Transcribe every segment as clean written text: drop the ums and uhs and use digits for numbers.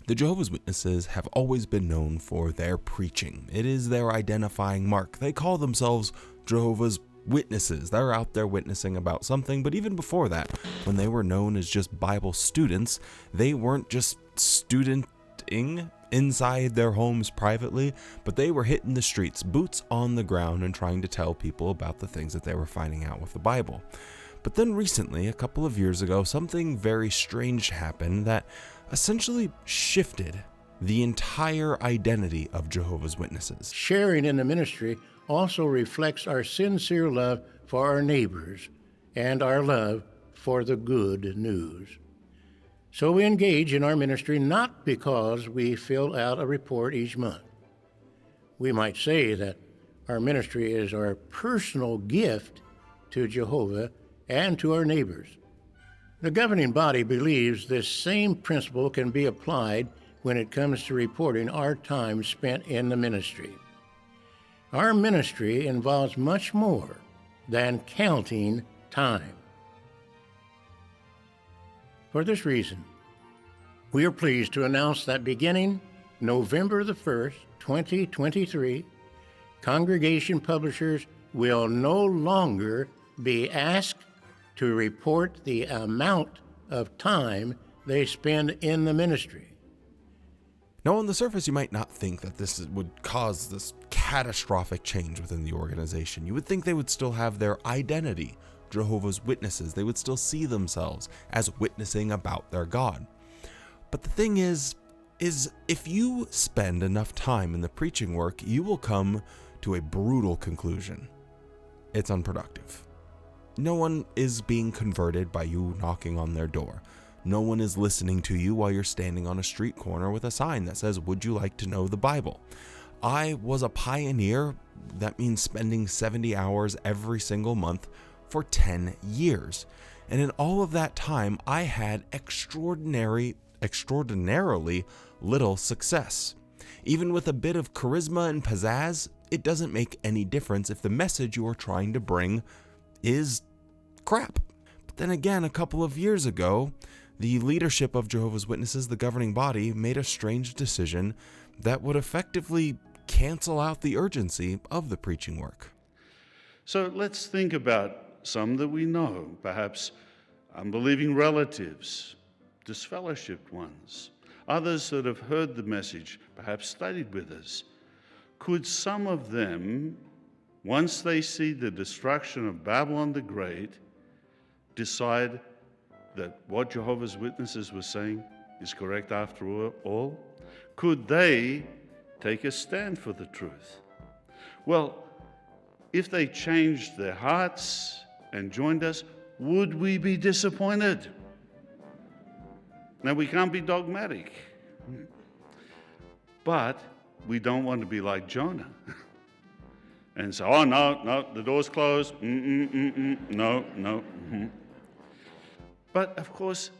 The Jehovah's Witnesses have always been known for their preaching. It is their identifying mark. They call themselves Jehovah's Witnesses. They're out there witnessing about something, but even before that, when they were known as just Bible students, they weren't just studenting inside their homes privately, but they were hitting the streets, boots on the ground, and trying to tell people about the things that they were finding out with the Bible. But then recently, a couple of years ago, something very strange happened that essentially shifted the entire identity of Jehovah's Witnesses. Sharing in the ministry also reflects our sincere love for our neighbors and our love for the good news. So we engage in our ministry not because we fill out a report each month. We might say that our ministry is our personal gift to Jehovah and to our neighbors. The governing body believes this same principle can be applied when it comes to reporting our time spent in the ministry. Our ministry involves much more than counting time. For this reason, we are pleased to announce that beginning November the 1st, 2023, congregation publishers will no longer be asked to report the amount of time they spend in the ministry. Now, on the surface, you might not think that this would cause this catastrophic change within the organization. You would think they would still have their identity, Jehovah's Witnesses. They would still see themselves as witnessing about their God. But the thing is if you spend enough time in the preaching work, you will come to a brutal conclusion. It's unproductive. No one is being converted by you knocking on their door. No one is listening to you while you're standing on a street corner with a sign that says, "Would you like to know the Bible?" I was a pioneer. That means spending 70 hours every single month for 10 years. And in all of that time, I had extraordinarily little success. Even with a bit of charisma and pizzazz, it doesn't make any difference if the message you are trying to bring is crap. But then again, a couple of years ago, the leadership of Jehovah's Witnesses, the governing body, made a strange decision that would effectively cancel out the urgency of the preaching work. So let's think about some that we know, perhaps unbelieving relatives, disfellowshipped ones, others that have heard the message, perhaps studied with us. Could some of them, once they see the destruction of Babylon the Great, decide that what Jehovah's Witnesses were saying is correct after all? Could they take a stand for the truth? Well, if they changed their hearts and joined us, would we be disappointed? Now, we can't be dogmatic, but we don't want to be like Jonah and say, "Oh, no, the door's closed, no. But of course,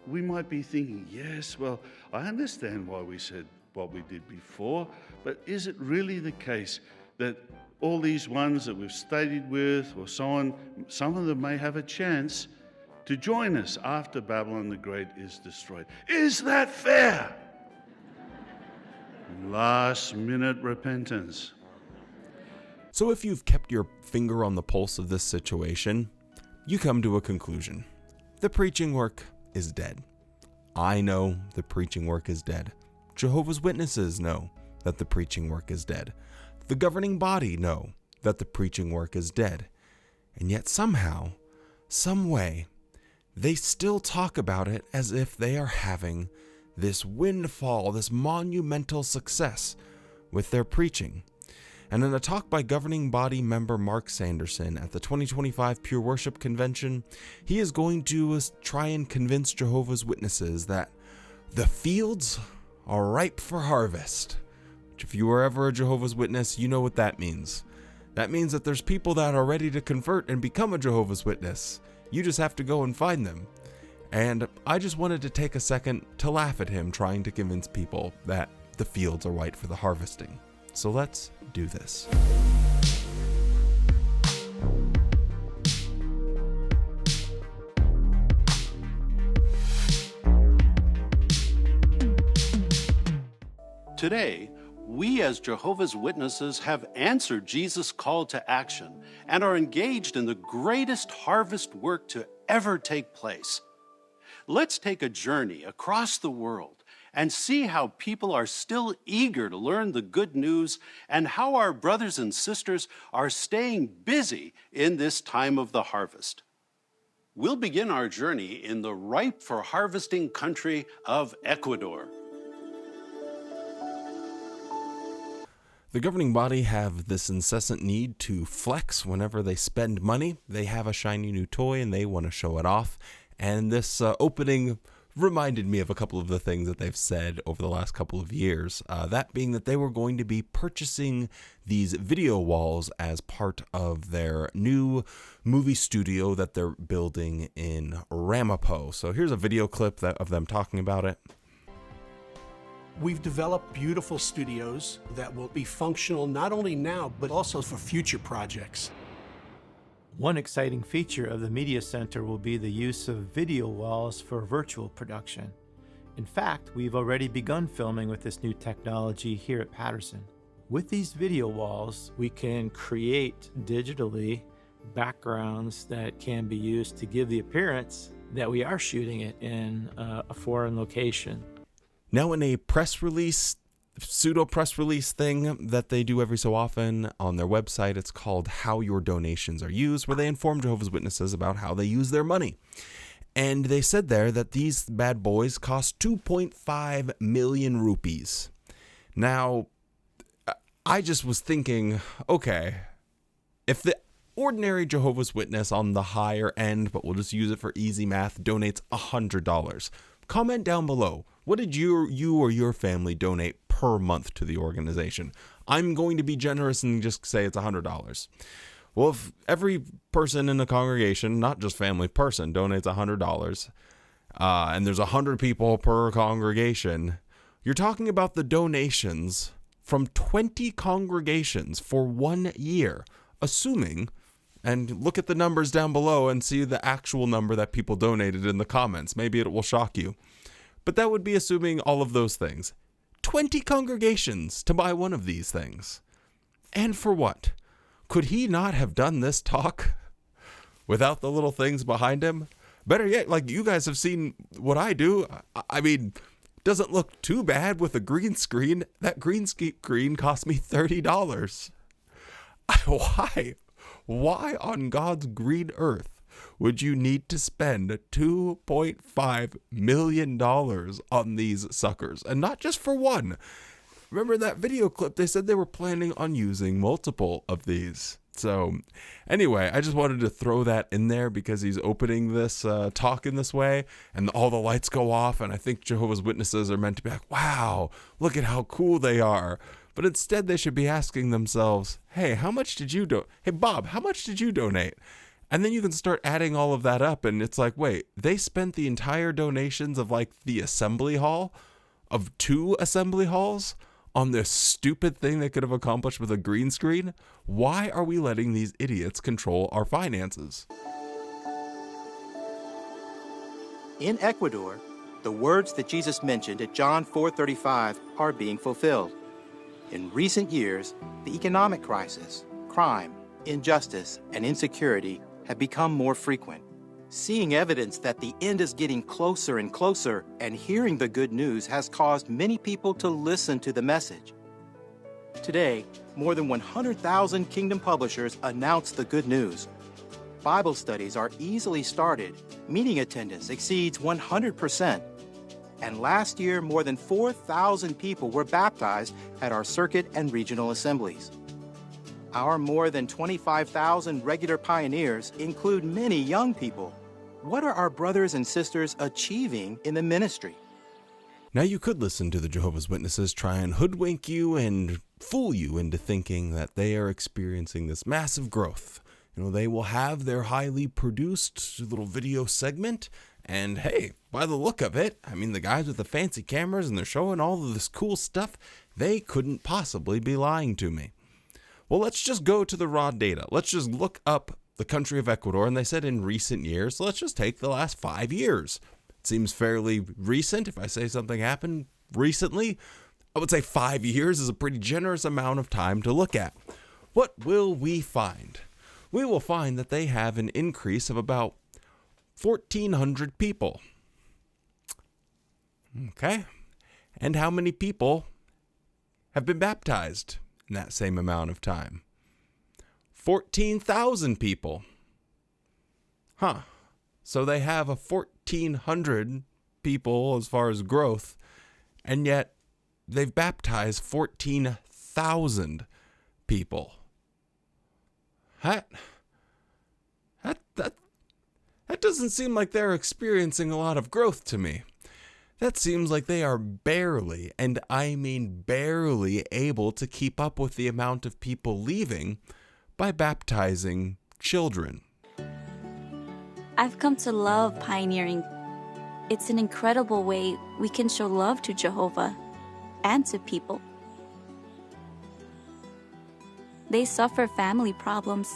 we might be thinking, yes, well, I understand why we said what we did before, but is it really the case that all these ones that we've studied with or so on, some of them may have a chance to join us after Babylon the Great is destroyed? Is that fair?" Last minute repentance. So if you've kept your finger on the pulse of this situation, you come to a conclusion. The preaching work is dead. I know the preaching work is dead. Jehovah's Witnesses know that the preaching work is dead. The governing body know that the preaching work is dead. And yet somehow, some way, they still talk about it as if they are having this windfall, this monumental success with their preaching. And in a talk by governing body member Mark Sanderson at the 2025 Pure Worship Convention, he is going to try and convince Jehovah's Witnesses that the fields are ripe for harvest. Which, if you were ever a Jehovah's Witness, you know what that means. That means that there's people that are ready to convert and become a Jehovah's Witness. You just have to go and find them. And I just wanted to take a second to laugh at him trying to convince people that the fields are white for the harvesting. So let's do this. Today, we as Jehovah's Witnesses have answered Jesus' call to action and are engaged in the greatest harvest work to ever take place. Let's take a journey across the world and see how people are still eager to learn the good news and how our brothers and sisters are staying busy in this time of the harvest. We'll begin our journey in the ripe for harvesting country of Ecuador. The governing body have this incessant need to flex whenever they spend money. They have a shiny new toy and they want to show it off. And this opening reminded me of a couple of the things that they've said over the last couple of years. That being that they were going to be purchasing these video walls as part of their new movie studio that they're building in Ramapo. So here's a video clip of them talking about it. We've developed beautiful studios that will be functional not only now, but also for future projects. One exciting feature of the Media Center will be the use of video walls for virtual production. In fact, we've already begun filming with this new technology here at Patterson. With these video walls, we can create digitally backgrounds that can be used to give the appearance that we are shooting it in a foreign location. Now, in a press release, pseudo press release thing that they do every so often on their website, it's called How Your Donations Are Used, where they inform Jehovah's Witnesses about how they use their money. And they said there that these bad boys cost 2.5 million rupees. Now, I just was thinking, okay, if the ordinary Jehovah's Witness on the higher end, but we'll just use it for easy math, donates $100, comment down below. What did you or your family donate per month to the organization? I'm going to be generous and just say it's $100. Well, if every person in the congregation, not just family person, donates $100, and there's 100 people per congregation, you're talking about the donations from 20 congregations for 1 year, assuming, and look at the numbers down below and see the actual number that people donated in the comments. Maybe it will shock you. But that would be assuming all of those things. 20 congregations to buy one of these things. And for what? Could he not have done this talk without the little things behind him? Better yet, like you guys have seen what I do. I mean, doesn't look too bad with a green screen. That green screen cost me $30. Why? Why on God's green earth would you need to spend $2.5 million on these suckers? And not just for one. Remember that video clip? They said they were planning on using multiple of these. So anyway, I just wanted to throw that in there because he's opening this talk in this way and all the lights go off. And I think Jehovah's Witnesses are meant to be like, wow, look at how cool they are. But instead they should be asking themselves, hey, how much did you donate? Hey, Bob, how much did you donate? And then you can start adding all of that up. And it's like, wait, they spent the entire donations of like the assembly hall of 2 assembly halls on this stupid thing they could have accomplished with a green screen. Why are we letting these idiots control our finances? In Ecuador, the words that Jesus mentioned at John 4:35 are being fulfilled. In recent years, the economic crisis, crime, injustice, and insecurity have become more frequent. Seeing evidence that the end is getting closer and closer and hearing the good news has caused many people to listen to the message. Today, more than 100,000 Kingdom publishers announce the good news. Bible studies are easily started, meeting attendance exceeds 100%. And last year, more than 4,000 people were baptized at our circuit and regional assemblies. Our more than 25,000 regular pioneers include many young people. What are our brothers and sisters achieving in the ministry? Now you could listen to the Jehovah's Witnesses try and hoodwink you and fool you into thinking that they are experiencing this massive growth. You know, they will have their highly produced little video segment, and hey, by the look of it, I mean, the guys with the fancy cameras and they're showing all of this cool stuff, they couldn't possibly be lying to me. Well, let's just go to the raw data. Let's just look up the country of Ecuador, and they said in recent years, so let's just take the last 5 years. It seems fairly recent. If I say something happened recently, I would say 5 years is a pretty generous amount of time to look at. What will we find? We will find that they have an increase of about 1,400 people. Okay. And how many people have been baptized in that same amount of time? 14,000 people. Huh. So they have a 1,400 people as far as growth, and yet they've baptized 14,000 people. That doesn't seem like they're experiencing a lot of growth to me. That seems like they are barely, and I mean barely, able to keep up with the amount of people leaving by baptizing children. I've come to love pioneering. It's an incredible way we can show love to Jehovah and to people. They suffer family problems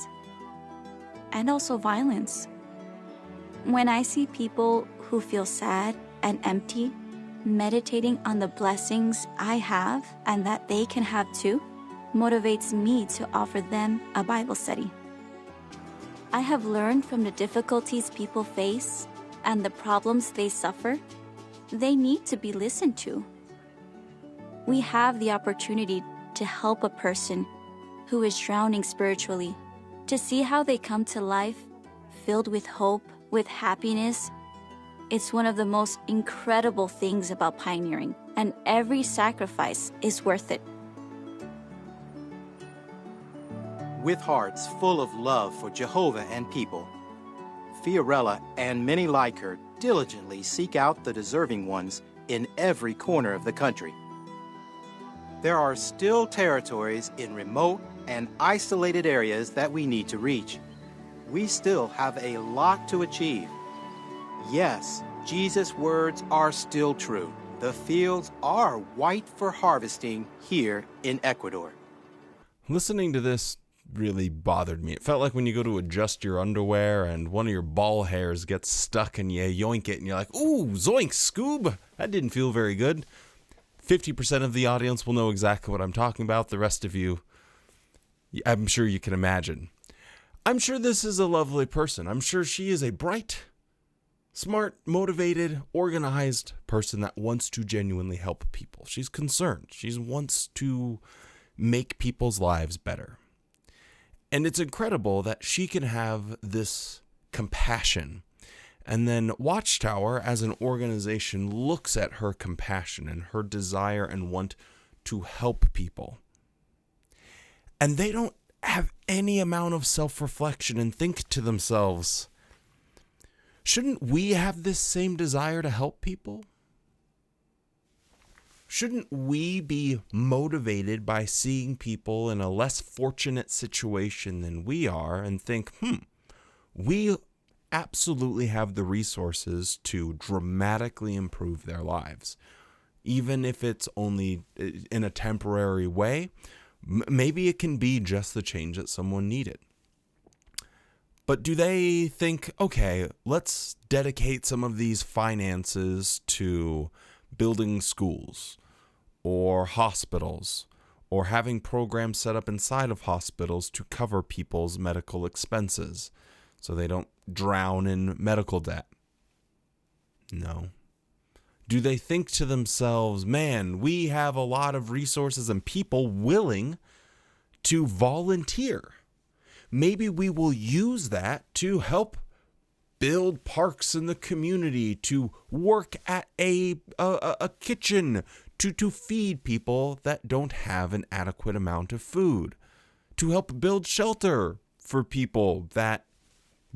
and also violence. When I see people who feel sad and empty, meditating on the blessings I have and that they can have too, motivates me to offer them a Bible study. I have learned from the difficulties people face and the problems they suffer, they need to be listened to. We have the opportunity to help a person who is drowning spiritually, to see how they come to life filled with hope, with happiness. It's one of the most incredible things about pioneering, and every sacrifice is worth it. With hearts full of love for Jehovah and people, Fiorella and many like her diligently seek out the deserving ones in every corner of the country. There are still territories in remote and isolated areas that we need to reach. We still have a lot to achieve. Yes, Jesus' words are still true. The fields are white for harvesting here in Ecuador. Listening to this really bothered me. It felt like when you go to adjust your underwear and one of your ball hairs gets stuck and you yoink it and you're like, ooh, zoink, Scoob. That didn't feel very good. 50% of the audience will know exactly what I'm talking about. The rest of you, I'm sure you can imagine. I'm sure this is a lovely person. I'm sure she is a bright, smart, motivated, organized person that wants to genuinely help people. She's concerned. She wants to make people's lives better. And it's incredible that she can have this compassion. And then Watchtower, as an organization, looks at her compassion and her desire and want to help people. And they don't have any amount of self-reflection and think to themselves, shouldn't we have this same desire to help people? Shouldn't we be motivated by seeing people in a less fortunate situation than we are and think, we absolutely have the resources to dramatically improve their lives, even if it's only in a temporary way? Maybe it can be just the change that someone needed. But do they think, okay, let's dedicate some of these finances to building schools or hospitals or having programs set up inside of hospitals to cover people's medical expenses so they don't drown in medical debt? No. Do they think to themselves, man, we have a lot of resources and people willing to volunteer. Maybe we will use that to help build parks in the community, to work at a kitchen, to feed people that don't have an adequate amount of food, to help build shelter for people that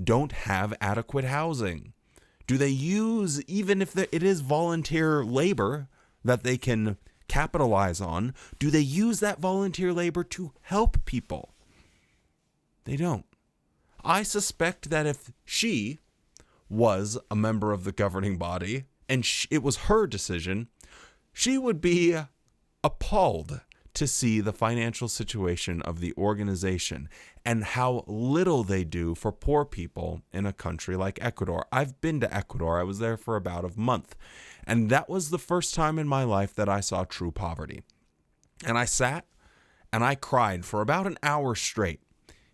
don't have adequate housing. Do they use, even if it is volunteer labor that they can capitalize on, do they use that volunteer labor to help people? They don't. I suspect that if she was a member of the governing body and it was her decision, she would be appalled to see the financial situation of the organization and how little they do for poor people in a country like Ecuador. I've been to Ecuador. I was there for about a month, and that was the first time in my life that I saw true poverty. And I sat and I cried for about an hour straight.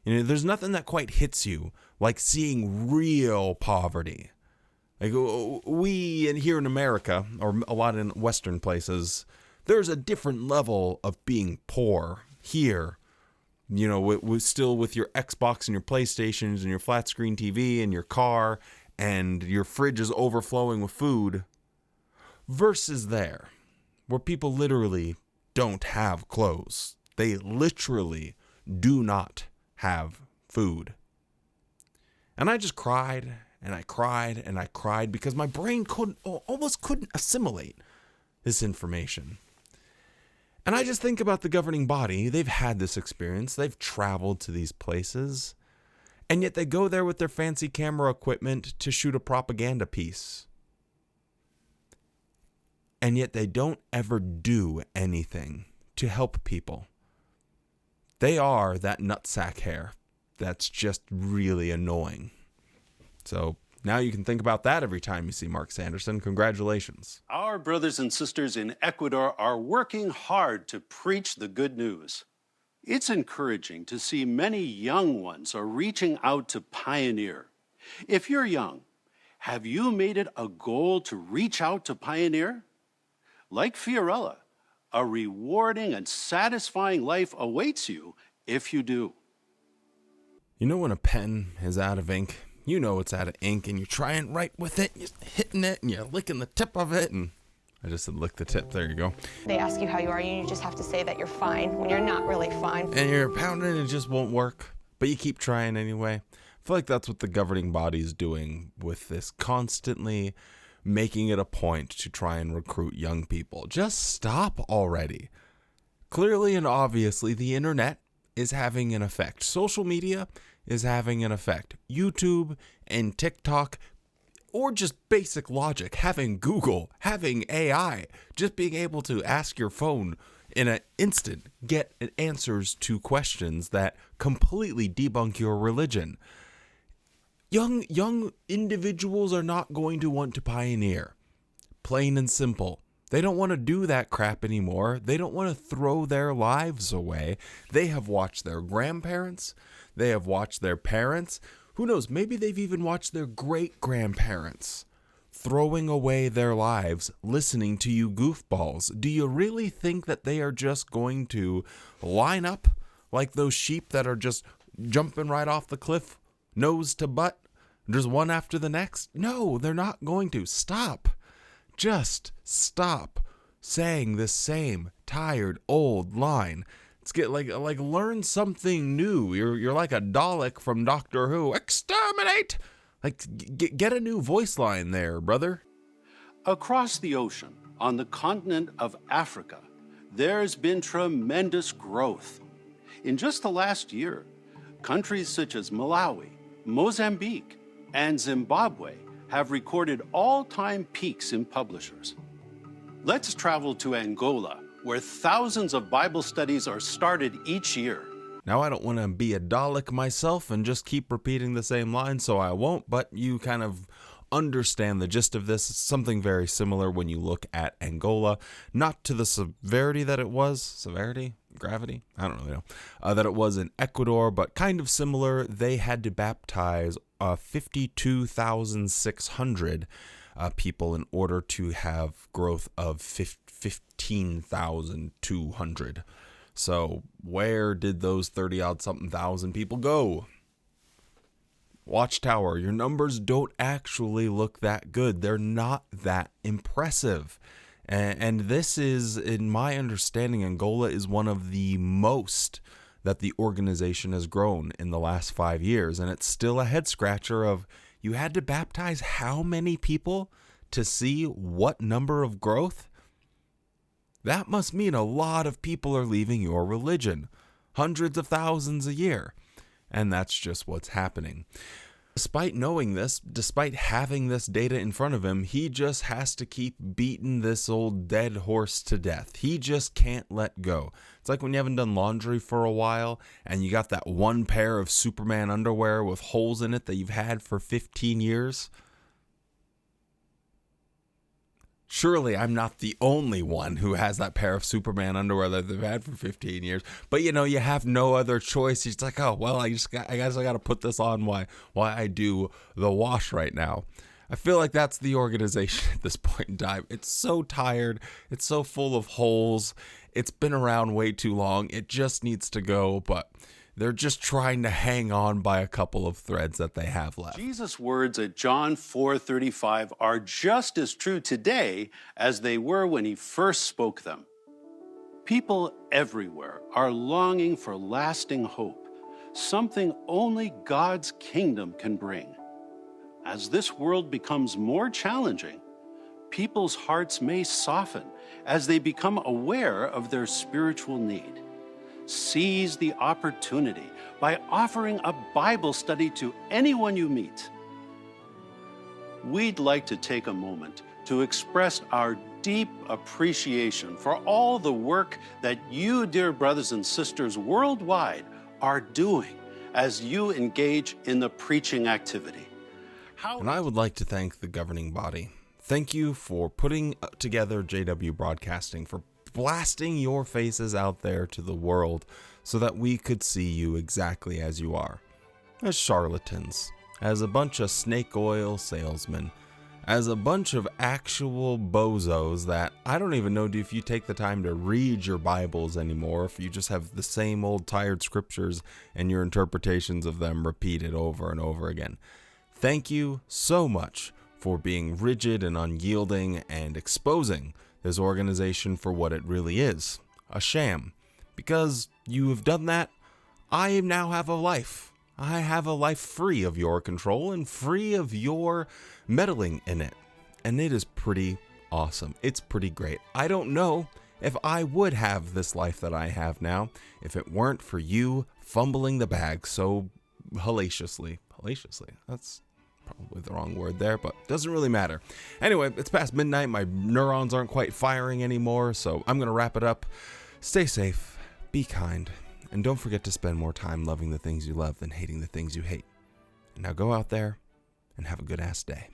You know, there's nothing that quite hits you like seeing real poverty. Like we, and here in America, or a lot in Western places, there's a different level of being poor here. You know, still with your Xbox and your PlayStations and your flat screen TV and your car and your fridge is overflowing with food, versus there, where people literally don't have clothes. They literally do not have food. And I just cried and I cried and I cried because my brain almost couldn't assimilate this information. And I just think about the governing body. They've had this experience. They've traveled to these places. And yet they go there with their fancy camera equipment to shoot a propaganda piece. And yet they don't ever do anything to help people. They are that nutsack hair that's just really annoying. So now you can think about that every time you see Mark Sanderson. Congratulations. Our brothers and sisters in Ecuador are working hard to preach the good news. It's encouraging to see many young ones are reaching out to pioneer. If you're young, have you made it a goal to reach out to pioneer? Like Fiorella, a rewarding and satisfying life awaits you if you do. You know when a pen is out of ink? You know it's out of ink, and you're trying to write with it, you're hitting it, and you're licking the tip of it, and I just said lick the tip, there you go. They ask you how you are, and you just have to say that you're fine when you're not really fine. And you're pounding, it just won't work, but you keep trying anyway. I feel like that's what the governing body is doing with this, constantly making it a point to try and recruit young people. Just stop already. Clearly and obviously, the internet is having an effect. Social media is having an effect. YouTube and TikTok, or just basic logic, having Google, having AI, just being able to ask your phone in an instant, get answers to questions that completely debunk your religion. Young individuals are not going to want to pioneer. Plain and simple. They don't want to do that crap anymore. They don't want to throw their lives away. They have watched their grandparents. They have watched their parents. Who knows? Maybe they've even watched their great-grandparents throwing away their lives listening to you goofballs. Do you really think that they are just going to line up like those sheep that are just jumping right off the cliff, nose to butt, just one after the next? No, they're not going to. Stop. Just stop saying the same tired old line. Let's get like learn something new. You're like a Dalek from Doctor Who. Exterminate! Like get a new voice line there, brother. Across the ocean, on the continent of Africa, there's been tremendous growth. In just the last year, countries such as Malawi, Mozambique, and Zimbabwe have recorded all-time peaks in publishers. Let's travel to Angola, where thousands of Bible studies are started each year. Now, I don't want to be a Dalek myself and just keep repeating the same line, so I won't, but you kind of understand the gist of this. It's something very similar when you look at Angola, not to the severity that it was, severity? Gravity? I don't really know, that it was in Ecuador, but kind of similar. They had to baptize 52,600 people in order to have growth of 15,200. So where did those 30-odd something thousand people go? Watchtower, your numbers don't actually look that good. They're not that impressive. And this is, in my understanding, Angola is one of the most that the organization has grown in the last 5 years. And it's still a head scratcher of, you had to baptize how many people to see what number of growth? That must mean a lot of people are leaving your religion. Hundreds of thousands a year. And that's just what's happening. despite knowing this, despite having this data in front of him, he just has to keep beating this old dead horse to death. He just can't let go. It's like when you haven't done laundry for a while and you got that one pair of Superman underwear with holes in it that you've had for 15 years. Surely I'm not the only one who has that pair of Superman underwear that they've had for 15 years. But you have no other choice. It's like, oh, well, I guess I got to put this on while I do the wash right now. I feel like that's the organization at this point in time. It's so tired. It's so full of holes. It's been around way too long. It just needs to go, but they're just trying to hang on by a couple of threads that they have left. Jesus' words at John 4:35 are just as true today as they were when he first spoke them. People everywhere are longing for lasting hope, something only God's kingdom can bring. As this world becomes more challenging, people's hearts may soften as they become aware of their spiritual need. Seize the opportunity by offering a Bible study to anyone you meet. We'd like to take a moment to express our deep appreciation for all the work that you, dear brothers and sisters worldwide, are doing as you engage in the preaching activity. And I would like to thank the governing body. Thank you for putting together JW Broadcasting, for blasting your faces out there to the world so that we could see you exactly as you are. As charlatans, as a bunch of snake oil salesmen, as a bunch of actual bozos that I don't even know if you take the time to read your Bibles anymore, if you just have the same old tired scriptures and your interpretations of them repeated over and over again. Thank you so much for being rigid and unyielding and exposing this organization for what it really is, a sham. Because you have done that, I now have a life. I have a life free of your control and free of your meddling in it. And it is pretty awesome. It's pretty great. I don't know if I would have this life that I have now if it weren't for you fumbling the bag so hellaciously. That's probably the wrong word there, but doesn't really matter. Anyway, it's past midnight. My neurons aren't quite firing anymore, so I'm going to wrap it up. Stay safe, be kind, and don't forget to spend more time loving the things you love than hating the things you hate. And now go out there and have a good-ass day.